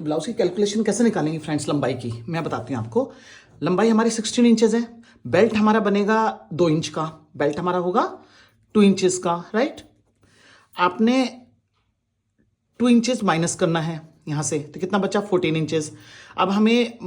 Blouse की calculation कैसे निकालेंगे फ्रेंड्स लंबाई की, मैं बताती हूँ आपको। लंबाई हमारी 16 इंचेस है, बेल्ट हमारा बनेगा 2 इंच का, बेल्ट हमारा होगा 2 इंचेस का, राइट। आपने 2 इंचेस माइनस करना है यहाँ से, तो कितना बचा 14 इंचेस। अब हमें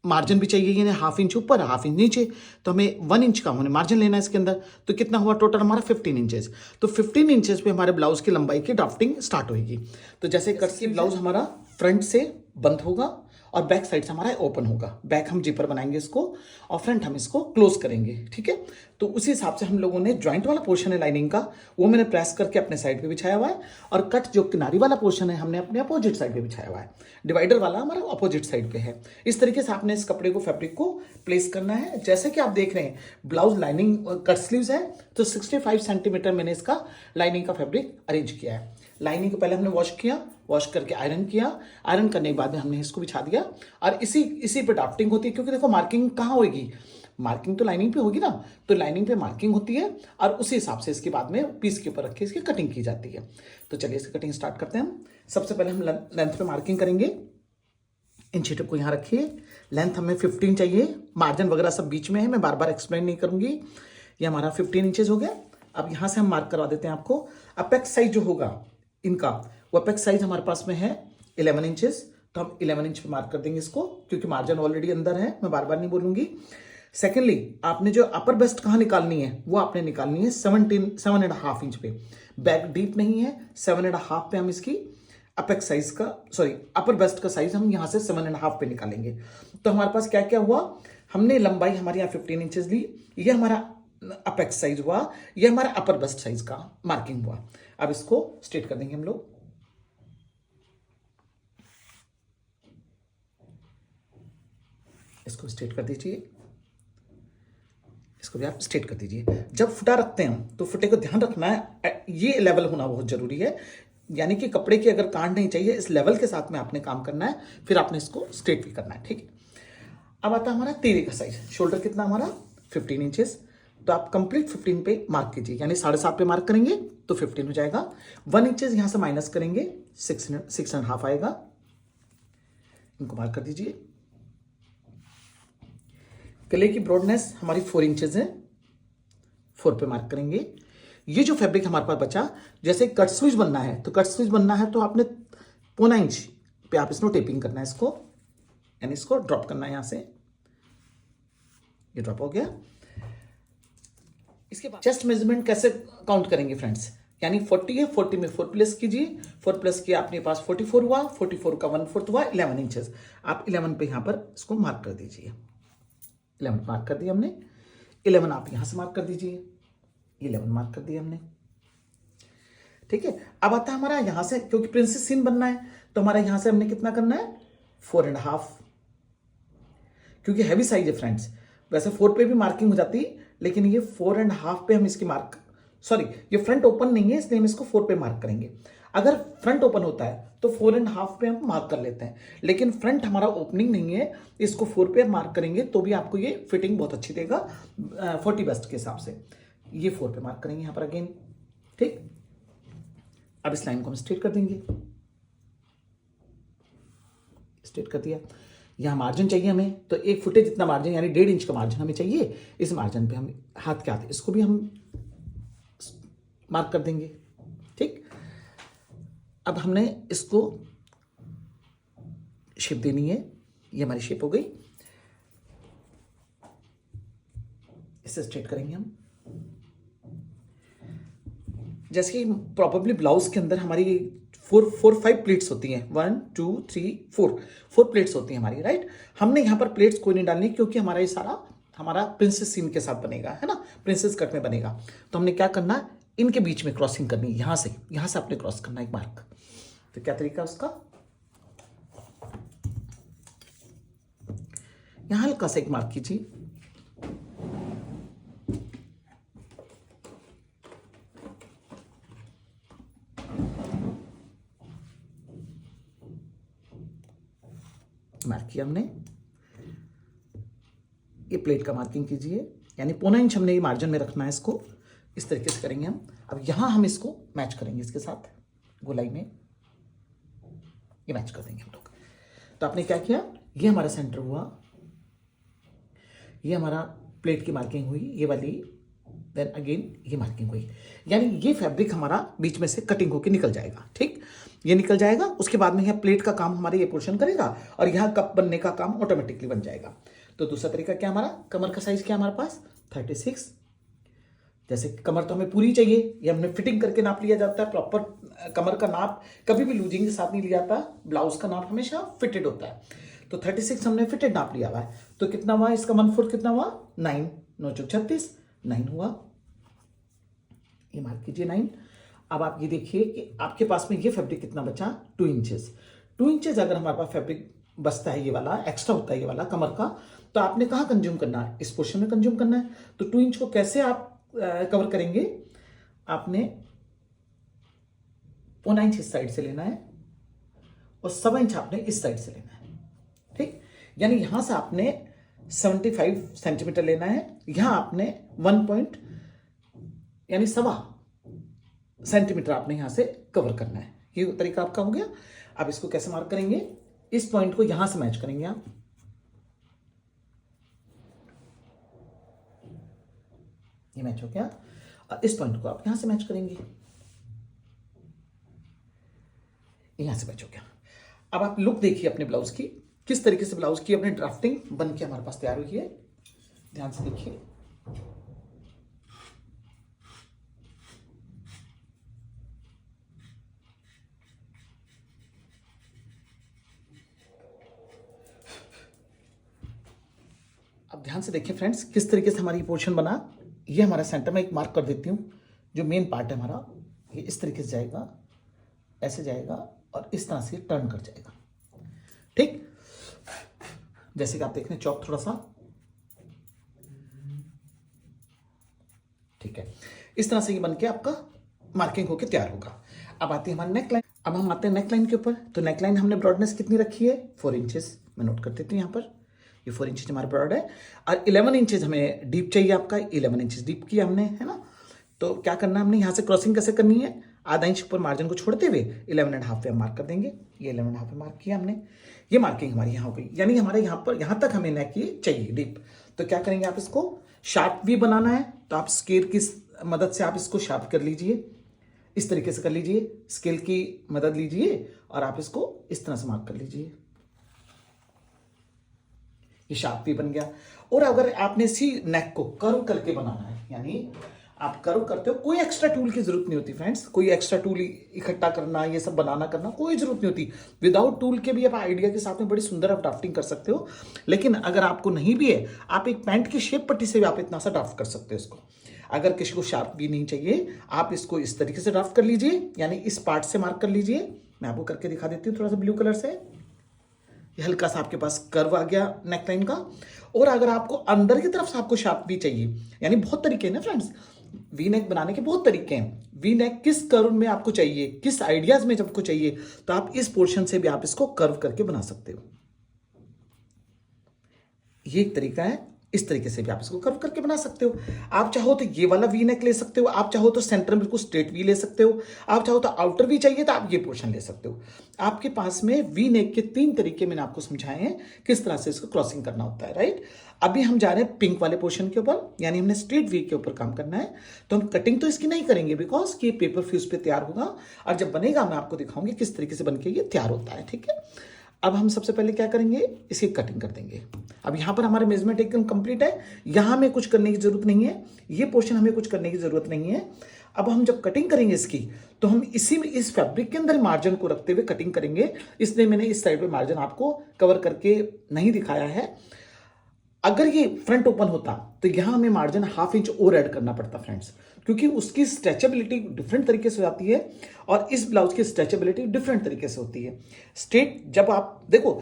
मार्जिन भी चाहिए, यानी हाफ इंच ऊपर हाफ इंच नीचे, तो हमें 1 इंच का हमने मार्जिन लेना है इसके अंदर। तो कितना हुआ टोटल हमारा 15 इंचेस। तो 15 इंचेस पे हमारे ब्लाउज की लंबाई की ड्राफ्टिंग स्टार्ट होगी। तो जैसे कट की ब्लाउज हमारा फ्रंट से बंद होगा और बैक साइड से हमारा ओपन होगा। बैक हम जिपर बनाएंगे इसको और फ्रंट हम इसको क्लोज करेंगे, ठीक है। तो उसी हिसाब से हम लोगों ने ज्वाइंट वाला पोर्शन है लाइनिंग का, वो मैंने प्रेस करके अपने साइड पे बिछाया हुआ है, और कट जो किनारी वाला पोर्शन है हमने अपने अपोजिट साइड पे बिछाया हुआ है। डिवाइडर वाला हमारा अपोजिट साइड पे है। इस तरीके से आपने इस कपड़े को, फैब्रिक को प्लेस करना है। जैसे कि आप देख रहे हैं ब्लाउज लाइनिंग कट स्लीव्स है, तो 65 सेंटीमीटर मैंने इसका लाइनिंग का फैब्रिक अरेंज किया है। लाइनिंग को पहले हमने वॉश किया, वॉश करके आयरन किया, आयरन करने के बाद में हमने इसको बिछा दिया, और इसी पे ड्राफ्टिंग होती है। क्योंकि देखो मार्किंग कहाँ होगी, मार्किंग तो लाइनिंग पे होगी ना, तो लाइनिंग पे मार्किंग होती है, और उसी हिसाब से इसके बाद में पीस के ऊपर रख के इसकी कटिंग की जाती है। तो चलिए इसकी कटिंग स्टार्ट करते हैं हम। सबसे पहले हम लेंथ पे मार्किंग करेंगे। इंची टेप को यहाँ रखिए, लेंथ हमें 15 चाहिए, मार्जिन वगैरह सब बीच में है, मैं बार बार एक्सप्लेन नहीं करूंगी। ये हमारा 15 इंचेस हो गया। अब यहाँ से हम मार्क करवा देते हैं आपको। अपेक्स साइज जो होगा इनका, वो अपेक्स साइज हमारे पास में है 11 इंचेस, तो हम 11 इंच पे मार्क कर देंगे इसको, क्योंकि मार्जिन ऑलरेडी अंदर है, मैं बार बार नहीं बोलूंगी। सेकेंडली, आपने जो अपर बेस्ट कहाँ निकालनी है, वो आपने निकालनी है 7.5 इंच पे। बैक डीप नहीं है, 7.5 पे हम इसकी अपेक्स साइज का, सॉरी अपर बेस्ट का साइज हम यहाँ से 7.5 पे निकालेंगे। तो हमारे पास क्या क्या हुआ, हमने लंबाई हमारी यहाँ 15 इंचेस ली, ये हमारा अपेक्स साइज हुआ, ये हमारा अपर बेस्ट साइज का मार्किंग हुआ। अब इसको स्ट्रेट कर देंगे हम लोग। इसको स्ट्रेट कर दीजिए, इसको भी आप स्ट्रेट कर दीजिए। जब फुटा रखते हैं हम, तो फुटे को ध्यान रखना है, ये लेवल होना बहुत जरूरी है। यानी कि कपड़े की अगर कांड नहीं चाहिए, इस लेवल के साथ में आपने काम करना है, फिर आपने इसको स्ट्रेट भी करना है, ठीक है। अब आता है हमारा तीरे का साइज। शोल्डर कितना हमारा 15 इंचेस, तो आप कंप्लीट 15 पे मार्क कीजिए, यानी 7.5 पे मार्क करेंगे तो 15 हो जाएगा। 1 इंचेस यहां से माइनस करेंगे, 6.5 आएगा। इनको मार्क कर दीजिए। गले की ब्रॉडनेस हमारी 4 इंचेस है, 4 पे मार्क करेंगे। ये जो फैब्रिक हमारे पास बचा, जैसे कट स्लीव्स बनना है, तो कट स्लीव्स बनना है तो आपने 0.25 इंच पे आप इसको टेपिंग करना है, इसको यानी इसको ड्रॉप करना है यहां से। ये ड्रॉप हो गया। इसके बाद चेस्ट मेजरमेंट कैसे काउंट करेंगे फ्रेंड्स, यानी 40 है, 40 में 4 प्लस कीजिए, 4 प्लस किया आपके पास 44 हुआ, 44 का 1/4 हुआ 11 इंचेस। आप 11 पे यहां पर इसको मार्क कर दीजिए। 11 मार्क कर दिया हमने, 11 आप यहां से मार्क कर दीजिए, 11 मार्क कर दिया हमने, ठीक है। अब आता है हमारा यहां से, क्योंकि प्रिंसेस सीन बनना है, तो हमारा यहां से हमने कितना करना है 4.5, क्योंकि हैवी साइज है फ्रेंड्स। वैसे 4 पे भी मार्किंग हो जाती, लेकिन ये 4.5 पे हम इसकी मार्क, सॉरी ये फ्रंट ओपन नहीं है, इसलिए हम इसको 4 पे मार्क करेंगे। अगर फ्रंट ओपन होता है तो 4.5 पे हम मार्क कर लेते हैं, लेकिन फ्रंट हमारा ओपनिंग नहीं है, इसको 4 पे मार्क करेंगे तो भी आपको ये फिटिंग बहुत अच्छी देगा 40 बेस्ट के हिसाब से। ये 4 पे मार्क करेंगे यहां पर अगेन, ठीक। अब इस लाइन को हम स्ट्रेट कर देंगे, स्ट्रेट कर दिया। यहां मार्जिन चाहिए हमें, तो 1 फुटे जितना मार्जिन, यानी 1.5 इंच का मार्जिन हमें चाहिए। इस मार्जिन पे हम हाथ के हाथ इसको भी हम मार्क कर देंगे, ठीक। अब हमने इसको शेप देनी है, ये हमारी शेप हो गई। इसे स्ट्रेट करेंगे हम। जैसे कि प्रॉबेबली ब्लाउज के अंदर हमारी 4-5 प्लेट्स होती हैं, 1 2 3 4 प्लेट्स होती हैं हमारी, राइट। हमने यहाँ पर प्लेट्स कोई नहीं डालनी, क्योंकि हमारा ये सारा हमारा प्रिंसेस सीन के साथ बनेगा, है ना, प्रिंसेस कट में बनेगा। तो हमने क्या करना है, इनके बीच में क्रॉसिंग करनी है, यहां से आपने क्रॉस करना है एक मार्क। तो क्या तरीका उसका, यहां हल्का सा एक मार्क कीजिए, मार्क किया हमने। ये प्लेट का मार्किंग कीजिए, यानी 0.25 इंच हमने ये मार्जिन में रखना है, इसको इस तरीके से करेंगे हम। अब यहां हम इसको मैच करेंगे, इसके साथ गोलाई में ये मैच कर देंगे हम लोग। तो आपने क्या किया, ये हमारा सेंटर हुआ, ये हमारा प्लेट की मार्किंग हुई, ये वाली, देन अगेन ये मार्किंग हुई, यानी ये फैब्रिक हमारा बीच में से कटिंग होके निकल जाएगा। ठीक, ये निकल जाएगा। उसके बाद में यहाँ प्लेट का काम हमारे ये पोर्शन करेगा और यहाँ कप बनने का काम ऑटोमेटिकली बन जाएगा। तो दूसरा तरीका क्या हमारा, कमर का साइज क्या हमारे पास 36। जैसे कमर तो हमें पूरी चाहिए, ये हमने फिटिंग करके नाप लिया जाता है प्रॉपर। कमर का नाप कभी भी लूजिंग के साथ नहीं लिया जाता, ब्लाउज का नाप हमेशा फिटेड होता है। तो 36 हमने फिटेड नाप लिया हुआ है। तो कितना हुआ इसका 1/4 कितना हुआ 9, 9 चौक 36, 9 हुआ। ये मार्क कीजिए 9। अब आप ये देखिए कि आपके पास में ये फैब्रिक कितना बचा 2 इंचेस। 2 इंचेस अगर हमारे पास फैब्रिक बचता है, ये वाला एक्स्ट्रा होता है ये वाला कमर का, तो आपने कहाँ कंज्यूम करना है, इस पोर्शन में कंज्यूम करना है। तो 2 इंच को कैसे आप कवर करेंगे, आपने 1 इंच इस साइड से लेना है और 1.25 इंच आपने इस साइड से लेना है। ठीक, यानी यहां से आपने 75 सेंटीमीटर लेना है, यहां आपने 1 यानी 1.25 सेंटीमीटर आपने यहां से कवर करना है। ये तरीका आपका हो गया। अब इसको कैसे मार्क करेंगे, इस पॉइंट को यहां से मैच करेंगे आप, ये मैच हो गया, और इस पॉइंट को आप यहां से मैच करेंगे, यहां से मैच हो गया। अब आप लुक देखिए अपने ब्लाउज की, किस तरीके से ब्लाउज की अपनी ड्राफ्टिंग बन के हमारे पास तैयार हुई है, ध्यान से देखिए। अब ध्यान से देखिए फ्रेंड्स, किस तरीके से हमारी पोर्शन बना। ये हमारा सेंटर में एक मार्क कर देती हूं, जो मेन पार्ट है हमारा, ये इस तरीके से जाएगा, ऐसे जाएगा और इस तरह से टर्न कर जाएगा। ठीक, जैसे कि आप देख रहे हैं चौक थोड़ा सा, ठीक है, इस तरह से ये बन के आपका मार्किंग होके तैयार होगा। अब आती है हमारी नेक लाइन। अब हम आते हैं नेक लाइन के ऊपर। तो नेक लाइन हमने ब्रॉडनेस कितनी रखी है 4 इंचेस, मैं नोट कर देती हूँ यहाँ पर, ये 4 इंचेस हमारा ब्रॉड है और 11 इंचेस हमें डीप चाहिए आपका, 11 इंचेस डीप किया हमने, है ना। तो क्या करना है हमने, यहाँ से क्रॉसिंग कैसे करनी है, आधा इंच ऊपर मार्जिन को छोड़ते हुए 11.5 पे हम मार्क कर देंगे। ये 11.5 पे मार्क किया हमने, ये मार्किंग हमारी यहाँ हो गई, यानी हमारे यहाँ पर यहाँ तक हमें नेक ये चाहिए डीप। तो क्या करेंगे आप, इसको शार्प भी बनाना है तो आप स्केल की मदद से आप इसको शार्प कर लीजिए, इस तरीके से कर लीजिए, स्केल की मदद लीजिए और आप इसको इस तरह से मार्क कर लीजिए, ये शार्प भी बन गया। और अगर आपने इसी नेक को कर्व करके बनाना है, यानी आप कर्व करते हो, कोई एक्स्ट्रा टूल की जरूरत नहीं होती फ्रेंड्स, कोई एक्स्ट्रा टूल इकट्ठा करना, ये सब बनाना करना कोई जरूरत नहीं होती। विदाउट टूल के भी आप आइडिया के साथ में बड़ी सुंदर आप ड्राफ्टिंग कर सकते हो। लेकिन अगर आपको नहीं भी है, आप एक पैंट की शेप पट्टी से भी आप इतना सा ड्राफ्ट कर सकते हो इसको। अगर किसी को शार्प भी नहीं चाहिए, आप इसको इस तरीके से ड्राफ्ट कर लीजिए, यानी इस पार्ट से मार्क कर लीजिए। मैं आपको करके दिखा देती हूँ थोड़ा सा ब्लू कलर से, ये हल्का सा आपके पास कर्व आ गया नेक लाइन का। और अगर आपको अंदर की तरफ से आपको शार्प भी चाहिए, यानी बहुत तरीके हैं ना फ्रेंड्स, वी नेक बनाने के बहुत तरीके हैं। वी नेक किस कर्व में आपको चाहिए, किस आइडियाज में आपको चाहिए, तो आप इस पोर्शन से भी आप इसको कर्व करके बना सकते हो। ये एक तरीका है, इस तरीके से भी आप इसको कर्व करके बना सकते हो। आप चाहो तो ये वाला वी नेक ले सकते हो, आप चाहो तो सेंटर में बिल्कुल स्ट्रेट वी ले सकते हो, आप चाहो तो आउटर भी चाहिए तो आप ये पोर्शन ले सकते हो। आपके पास में वी नेक के 3 तरीके मैंने आपको समझाए हैं किस तरह से इसको क्रॉसिंग करना होता है, राइट। अभी हम जा रहे हैं पिंक वाले पोर्शन के ऊपर, यानी हमने स्ट्रेट वी के ऊपर काम करना है। तो हम कटिंग तो इसकी नहीं करेंगे बिकॉज कि पेपर फ्यूज पे तैयार होगा, और जब बनेगा मैं आपको दिखाऊंगी किस तरीके से बनके ये तैयार होता है, ठीक है। अब हम सबसे पहले क्या करेंगे, इसकी कटिंग कर देंगे। अब यहाँ पर हमारे मेजरमेंट एकदम कंप्लीट है, यहाँ हमें कुछ करने की जरूरत नहीं है, ये पोर्शन हमें कुछ करने की जरूरत नहीं है। अब हम जब कटिंग करेंगे इसकी, तो हम इसी में इस फैब्रिक के अंदर मार्जिन को रखते हुए कटिंग करेंगे, इसलिए मैंने इस साइड पे मार्जिन आपको कवर करके नहीं दिखाया है। अगर ये फ्रंट ओपन होता तो यहां हमें मार्जिन 1/2 इंच और ऐड करना पड़ता फ्रेंड्स, क्योंकि उसकी स्ट्रेचेबिलिटी डिफरेंट तरीके से हो जाती है और इस ब्लाउज की स्ट्रेचेबिलिटी डिफरेंट तरीके से होती है। स्ट्रेट जब आप देखो,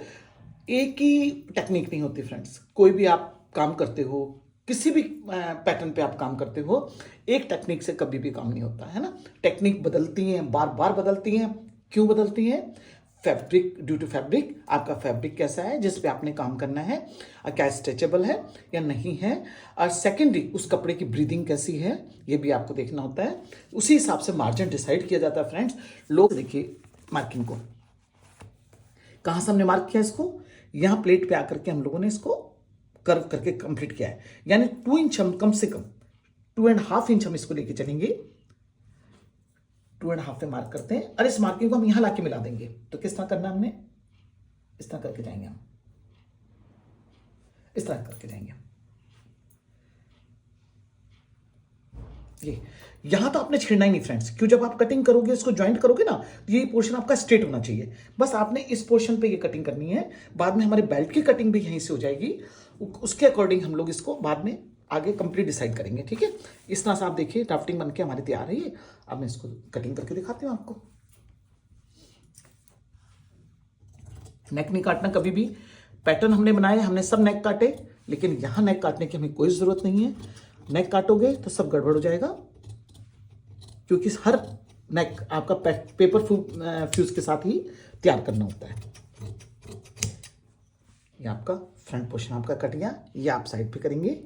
एक ही टेक्निक नहीं होती फ्रेंड्स, कोई भी आप काम करते हो, किसी भी पैटर्न पे आप काम करते हो, एक टेक्निक से कभी भी काम नहीं होता है ना। टेक्निक बदलती हैं, बार बार बदलती हैं। क्यों बदलती हैं? फैब्रिक, ड्यू टू फैब्रिक, आपका फैब्रिक कैसा है जिस पे आपने काम करना है, क्या स्ट्रेचेबल है या नहीं है, और सेकेंडरी उस कपड़े की ब्रीदिंग कैसी है, ये भी आपको देखना होता है। उसी हिसाब से मार्जिन डिसाइड किया जाता है फ्रेंड्स। लोग देखिए मार्किंग को कहां से हमने मार्क किया इसको, यहां प्लेट पे आकर के हम लोगों ने इसको कर्व करके कंप्लीट किया है, यानी 2 इंच हम कम से कम 2.5 इंच हम इसको लेके चलेंगे, 2.5 पे मार्क करते हैं और इस मार्किंग को हम यहां लाके मिला देंगे। तो किस तरह करना हमने, इस तरह करके जाएंगे हम, इस तरह करके जाएंगे ये। यहां तो आपने छेड़ना ही नहीं फ्रेंड्स, क्यों, जब आप कटिंग करोगे इसको ज्वाइंट करोगे ना, तो ये पोर्शन आपका स्ट्रेट होना चाहिए। बस आपने इस पोर्शन पे ये कटिंग करनी है, बाद में हमारे बेल्ट की कटिंग भी यहीं से हो जाएगी, उसके अकॉर्डिंग हम लोग इसको बाद में आगे कंप्लीट डिसाइड करेंगे, ठीक है। इस तरह से आप देखिए ड्राफ्टिंग बनके हमारी तैयार है ये। अब मैं इसको कटिंग करके दिखाती हूं आपको। नेक नहीं काटना कभी भी, पैटर्न हमने बनाए, हमने सब नेक काटे, लेकिन यहां नेक काटने की हमें कोई जरूरत नहीं है। नेक काटोगे तो सब गड़बड़ हो जाएगा, क्योंकि हर नेक आपका पेपर फ्यूज के साथ ही तैयार करना होता है। ये आपका फ्रंट पोर्शन आपका कट गया, ये आप साइड पे करेंगे,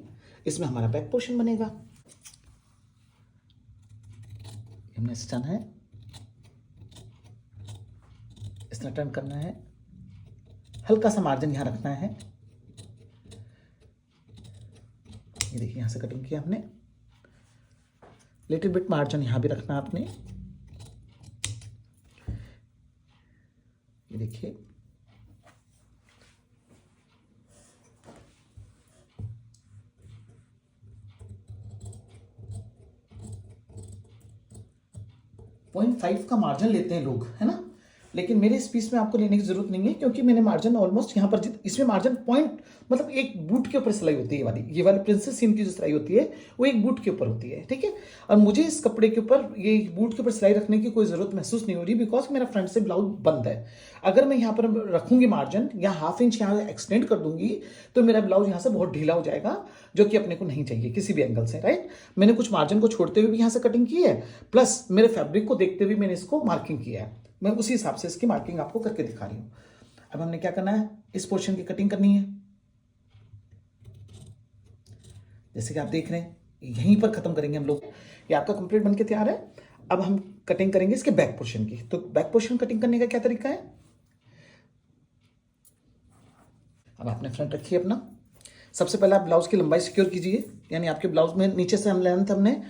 इसमें हमारा बैक पोर्शन बनेगा। हमने इसे टर्न है, इस तरह टर्न करना है, हल्का सा मार्जिन यहां रखना है। ये देखिए यहां से कटिंग किया हमने, लिटिल बिट मार्जिन यहां भी रखना आपने। ये देखिए .5 का मार्जिन लेते हैं लोग, है ना, लेकिन मेरे इस पीस में आपको लेने की जरूरत नहीं है, क्योंकि मैंने मार्जिन ऑलमोस्ट यहाँ पर इसमें मार्जिन पॉइंट मतलब एक बूट के ऊपर सिलाई होती है, ये वाली प्रिंसेस सीन की जो सिलाई होती है वो एक बूट के ऊपर होती है, ठीक है। और मुझे इस कपड़े के ऊपर ये बूट के ऊपर सिलाई रखने की कोई जरूरत महसूस नहीं हो रही, बिकॉज मेरा फ्रंट से ब्लाउज बंद है। अगर मैं यहाँ पर रखूंगी मार्जिन या ½ इंच यहाँ एक्सटेंड कर दूंगी, तो मेरा ब्लाउज यहाँ से बहुत ढीला हो जाएगा, जो कि अपने को नहीं चाहिए किसी भी एंगल से, राइट। मैंने कुछ मार्जिन को छोड़ते हुए भी यहाँ से कटिंग की है, प्लस मेरे फैब्रिक को देखते हुए मैंने इसको मार्किंग किया है। मैं उसी हिसाब से इसकी मार्किंग आपको करके दिखा रही हूं। अब हमने क्या करना है, इस पोर्शन की कटिंग करनी है, जैसे कि आप देख रहे हैं यहीं पर खत्म करेंगे हम लोग। ये आपका कंप्लीट बनके तैयार है। अब हम कटिंग करेंगे इसके बैक पोर्शन की। तो बैक पोर्शन कटिंग करने का क्या तरीका है, अब आपने फ्रंट रखिए अपना। सबसे पहले आप ब्लाउज की लंबाई सिक्योर कीजिए, यानी आपके ब्लाउज में नीचे से हम लेंथ हमने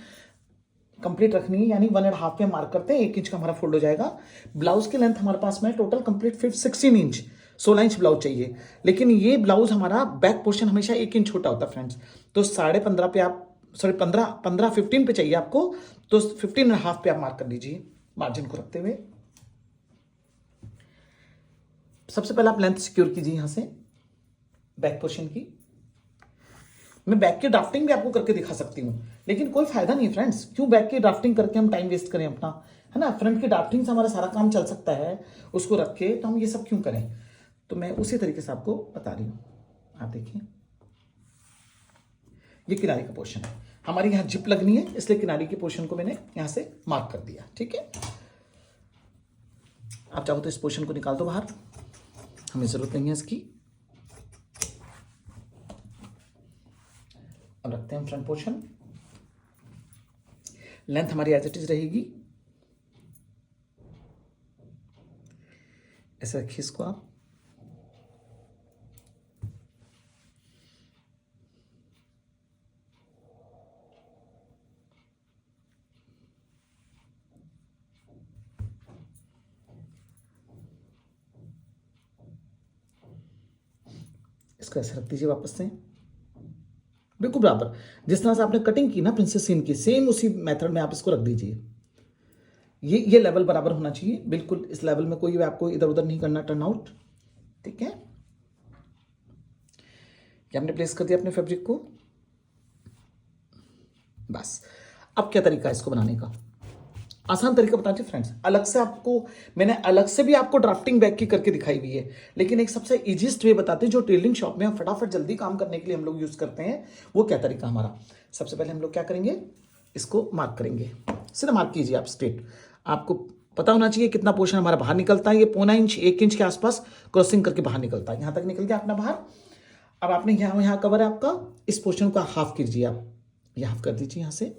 कंप्लीट रखनी है, यानी 1.5 पे मार्क करते हैं, 1 इंच का हमारा फोल्ड हो जाएगा। ब्लाउज की लेंथ हमारे पास में total complete 16 inch, 16 inch blouse चाहिए, लेकिन ये ब्लाउज हमारा बैक पोर्शन हमेशा 1 इंच छोटा होता है फ्रेंड्स। तो 15.5 पे आप 15 पे चाहिए आपको, तो 15.5 पे आप मार्क कर लीजिए मार्जिन को रखते हुए। सबसे पहले आप लेंथ सिक्योर कीजिए यहां से बैक पोर्शन की। मैं बैक की ड्राफ्टिंग भी आपको करके दिखा सकती हूं, लेकिन कोई फायदा नहीं फ्रेंड्स, क्यों बैक की ड्राफ्टिंग करके हम टाइम वेस्ट करें अपना, है ना। फ्रंट की ड्राफ्टिंग से हमारा सारा काम चल सकता है, उसको रख के तो हम ये सब क्यों करें। तो मैं उसी तरीके से आपको बता रही हूं। आप देखिए ये किनारे का पोर्शन है, हमारी यहां जिप लगनी है, इसलिए किनारे के पोर्शन को मैंने यहां से मार्क कर दिया, ठीक है। आप चाहो तो इस पोर्शन को निकाल दो बाहर, हमें जरूरत नहीं है इसकी। अब रखते हैं फ्रंट पोर्शन, लेंथ हमारी एज इट इज रहेगी, ऐसे रखिए इसको आप। इसको ऐसे रख दीजिए वापस से, बिल्कुल बराबर जिस तरह से आपने कटिंग की ना प्रिंसेस सीन की, सेम उसी मेथड में आप इसको रख दीजिए। ये लेवल बराबर होना चाहिए, बिल्कुल इस लेवल में कोई आपको इधर उधर नहीं करना टर्न आउट, ठीक है। क्या हमने प्लेस कर दिया अपने फैब्रिक को, बस। अब क्या तरीका है इसको बनाने का, आसान तरीका बताते फ्रेंड्स। अलग से आपको मैंने अलग से भी आपको ड्राफ्टिंग बैक की करके दिखाई हुई है, लेकिन एक सबसे इजीएस्ट वे बताते हैं जो टेलरिंग शॉप में हम फटाफट जल्दी काम करने के लिए हम लोग यूज करते हैं। वो क्या तरीका हमारा, सबसे पहले हम लोग क्या करेंगे, इसको मार्क करेंगे, सीधा मार्क कीजिए आप स्ट्रेट। आपको पता होना चाहिए कितना पोर्शन हमारा बाहर निकलता है, ये 0.25 इंच 1 इंच के आसपास क्रॉसिंग करके बाहर निकलता है, यहां तक निकल गया अपना बाहर। अब आपने यहां कवर है आपका, इस पोर्शन को हाफ कीजिए आप, ये हाफ कर दीजिए यहां से।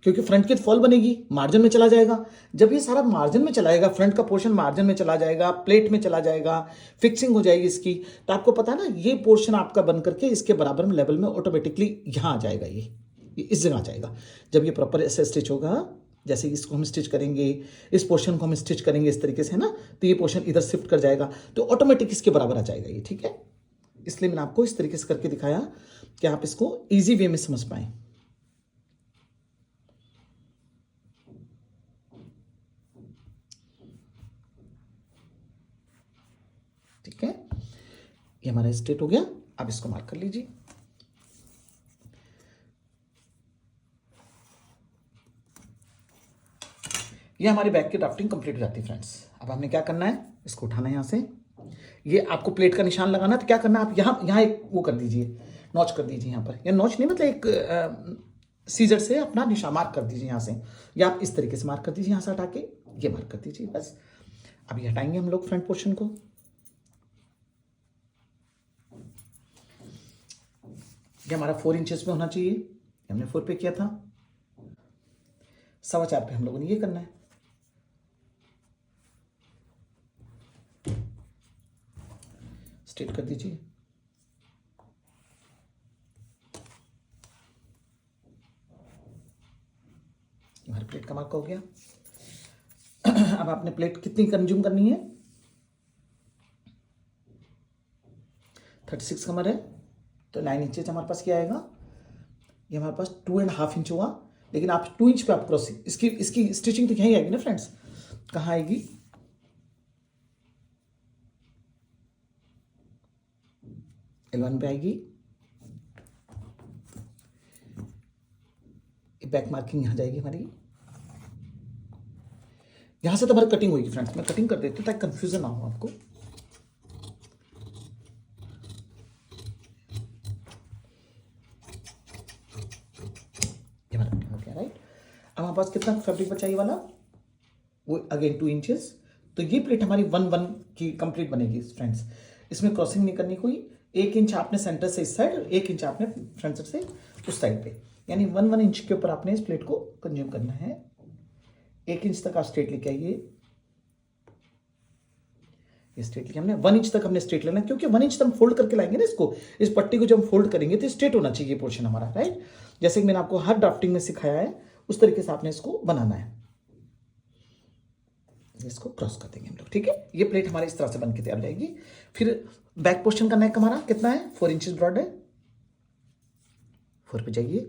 क्योंकि फ्रंट की फॉल बनेगी, मार्जिन में चला जाएगा। जब ये सारा मार्जिन में चला जाएगा, फ्रंट का पोर्शन मार्जिन में चला जाएगा, प्लेट में चला जाएगा, फिक्सिंग हो जाएगी इसकी, तो आपको पता है ना ये पोर्शन आपका बन करके इसके बराबर में लेवल में ऑटोमेटिकली यहाँ आ जाएगा, ये इस जगह आ जाएगा। जब ये प्रॉपर ऐसे स्टिच होगा, जैसे इसको हम स्टिच करेंगे, इस पोर्शन को हम स्टिच करेंगे इस तरीके से ना, तो ये पोर्शन इधर शिफ्ट कर जाएगा, तो ऑटोमेटिक इसके बराबर आ जाएगा ये, ठीक है। इसलिए मैंने आपको इस तरीके से करके दिखाया कि आप इसको इजी वे में समझ पाए। ठीक है, ये हमारा स्ट्रेट हो गया। अब इसको मार्क कर लीजिए। ये हमारी बैक की ड्राफ्टिंग कंप्लीट हो जाती है फ्रेंड्स। अब हमने क्या करना है, इसको उठाना है यहाँ से। ये आपको प्लेट का निशान लगाना, तो क्या करना है, आप यहाँ एक वो कर दीजिए, नॉच कर दीजिए यहाँ पर, या नॉच नहीं मतलब एक सीजर से अपना निशान मार्क कर दीजिए यहाँ से, या आप इस तरीके से मार्क कर दीजिए, यहाँ से हटा के ये मार्क कर दीजिए बस। अब ये हटाएंगे हम लोग फ्रंट पोर्शन को। ये हमारा 4 इंचेस में होना चाहिए, हमने 4 पे किया था, 4.25 पे हम लोगों ने ये करना है। स्ट्रेट कर दीजिए। हमारी प्लेट का मार्क हो गया। अब आपने प्लेट कितनी कंज्यूम करनी है, 36 कमर है, तो 9 इंचेज हमारे पास क्या आएगा, ये हमारे पास 2.5 इंच हुआ। लेकिन आप 2 इंच पे आप क्रॉसिंग, इसकी स्टिचिंग तो यहीं आएगी ना फ्रेंड्स, कहाँ आएगी, L1 पे आएगी। बैक मार्किंग यहाँ जाएगी हमारी, यहां से तो हमारी कटिंग होगी फ्रेंड्स। मैं कटिंग कर देती हूँ ताकि कंफ्यूजन ना हो आपको। ये हमारा कटिंग हो गया, राइट। अब हमारे पास कितना फैब्रिक बचा ये वाला, वो अगेन 2 इंचेस। तो ये प्लेट हमारी 1-1 की कंप्लीट बनेगी फ्रेंड्स। इसमें क्रॉसिंग नहीं करनी कोई। 1 इंच आपने सेंटर से इस साइड, 1 इंच आपने फ्रंट साइड से उस साइड पे, यानी 1-1 इंच के ऊपर आपने इस प्लेट को कंज्यूम करना है। 1 इंच तक आप स्ट्रेट लेके आइए। ये स्ट्रेट लेके हमने 1 इंच तक हमने स्ट्रेट लेना, क्योंकि 1 इंच तक हम फोल्ड करके लाएंगे ना इसको, इस पट्टी को जब हम फोल्ड करेंगे तो स्ट्रेट होना चाहिए पोर्शन हमारा, राइट। जैसे कि मैंने आपको हर ड्राफ्टिंग में सिखाया है, उस तरीके से आपने इसको बनाना है। इसको क्रॉस कर देंगे हम लोग, ठीक है। ये प्लेट हमारी इस तरह से बन के तैयार हो जाएगी। फिर बैक पोर्शन का नेक हमारा कितना है, 4 इंचेस ब्रॉड है, 4 पे जाइए।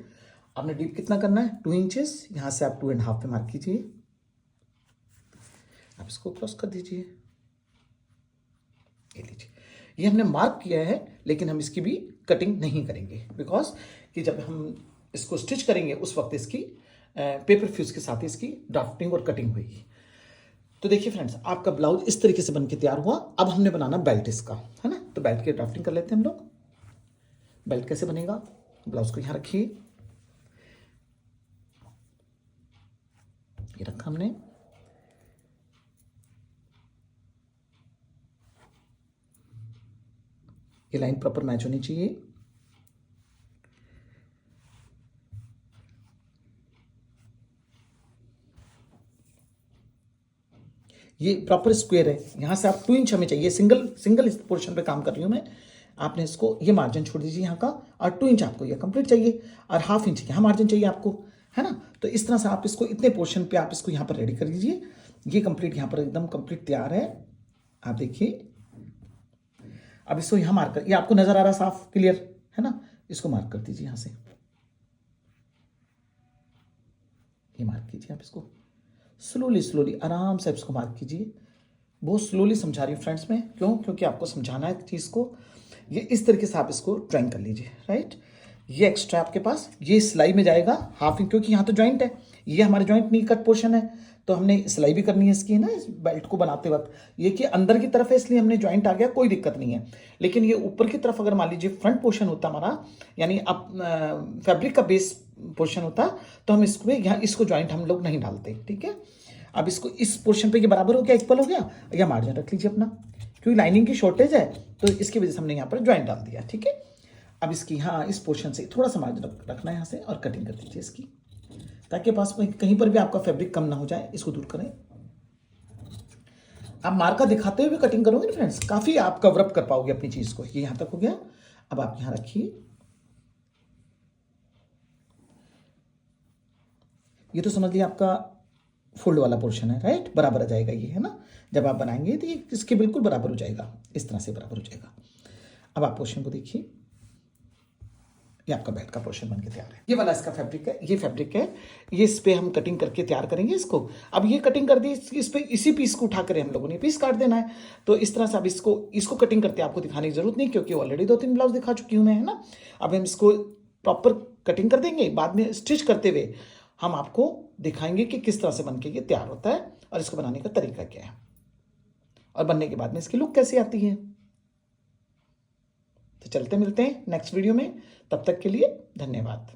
आपने डीप कितना करना है, 2 इंचेस। यहां से आप 2.5 पे मार्क कीजिए। आप इसको क्रॉस कर दीजिए, ये लीजिए। ये हमने मार्क किया है, लेकिन हम इसकी भी कटिंग नहीं करेंगे, बिकॉज कि जब हम इसको स्टिच करेंगे उस वक्त इसकी पेपर फ्यूज के साथ इसकी ड्राफ्टिंग और कटिंग होगी। तो देखिए फ्रेंड्स, आपका ब्लाउज इस तरीके से बनके तैयार हुआ। अब हमने बनाना बेल्ट इसका, है ना। तो बेल्ट की ड्राफ्टिंग कर लेते हैं हम लोग। बेल्ट कैसे बनेगा, ब्लाउज को यहां रखिए, ये रखा हमने। ये लाइन प्रॉपर मैच होनी चाहिए। ये प्रॉपर स्क्वायर है, यहां से आप 2 इंच हमें चाहिए। सिंगल इस पोर्शन पे काम कर रही हूं मैं। आपने इसको ये मार्जिन छोड़ दीजिए यहाँ का, और 2 इंच आपको ये कंप्लीट चाहिए, और 1/2 इंच यहाँ मार्जिन चाहिए आपको, है ना। तो इस तरह से आप इसको इतने पोर्शन पे आप इसको यहाँ पर रेडी कर दीजिए। ये कंप्लीट यहाँ पर एकदम कंप्लीट तैयार है, आप देखिए। अब इसको यहाँ मार्क कर, ये आपको नजर आ रहा है साफ क्लियर, है ना। इसको मार्क कर दीजिए यहाँ से, ये मार्क कीजिए। आप इसको स्लोली आराम से इसको मार्क कीजिए। बहुत स्लोली समझा रही हूँ फ्रेंड्स मैं, क्यों, क्योंकि आपको समझाना है चीज़ को। ये इस तरीके से आप इसको ड्राइंग कर लीजिए, राइट। ये एक्स्ट्रा आपके पास ये सिलाई में जाएगा 1/2 इंच, क्योंकि यहाँ तो जॉइंट है, ये हमारे जॉइंट नी कट पोर्शन है, तो हमने सिलाई भी करनी है इसकी ना, इस बेल्ट को बनाते वक्त। ये कि अंदर की तरफ है इसलिए हमने जॉइंट आ गया, कोई दिक्कत नहीं है। लेकिन ये ऊपर की तरफ अगर मान लीजिए फ्रंट पोर्शन होता हमारा, यानी अब फैब्रिक का बेस पोर्शन होता, तो हम इसको यहाँ इसको जॉइंट हम लोग नहीं डालते, ठीक है। अब इसको इस पोर्शन पे ये बराबर हो गया, इक्वल हो गया, या मार्जिन रख लीजिए अपना, क्योंकि लाइनिंग की शॉर्टेज है तो इसकी वजह से हमने यहाँ पर जॉइंट डाल दिया, ठीक है। अब इसकी यहाँ इस पोर्शन से थोड़ा सा मार्जिन रखना है यहाँ से, और कटिंग कर दीजिए इसकी, ताकि पास में कहीं पर भी आपका फैब्रिक कम ना हो जाए, इसको दूर करें। आप मार्का दिखाते हुए कटिंग करोगे ना फ्रेंड्स, काफी आप कवर अप कर पाओगे अपनी चीज को। ये यहां तक हो गया। अब आप यहां रखिए। ये तो समझ लिया आपका फोल्ड वाला पोर्शन है, राइट, बराबर आ जाएगा ये, है ना। जब आप बनाएंगे तो ये इसके बिल्कुल बराबर हो जाएगा, इस तरह से बराबर हो जाएगा। अब आप पोर्शन को देखिए, ये आपका बेल्ट का पोर्शन बनके तैयार है। ये वाला इसका फैब्रिक है, ये फैब्रिक है, ये इस पे हम कटिंग करके तैयार करेंगे इसको। अब ये कटिंग कर दी, इस पे इसी पीस को उठा कर हम लोगों ने पीस काट देना है। तो इस तरह से अब इसको कटिंग करते आपको दिखाने की जरूरत नहीं, क्योंकि ऑलरेडी 2-3 ब्लाउज दिखा चुकी हूँ मैं, है ना। अब हम इसको प्रॉपर कटिंग कर देंगे, बाद में स्टिच करते हुए हम आपको दिखाएंगे कि किस तरह से बनके ये तैयार होता है और इसको बनाने का तरीका क्या है, और बनने के बाद में इसकी लुक कैसी आती है। तो चलते मिलते हैं नेक्स्ट वीडियो में, तब तक के लिए धन्यवाद।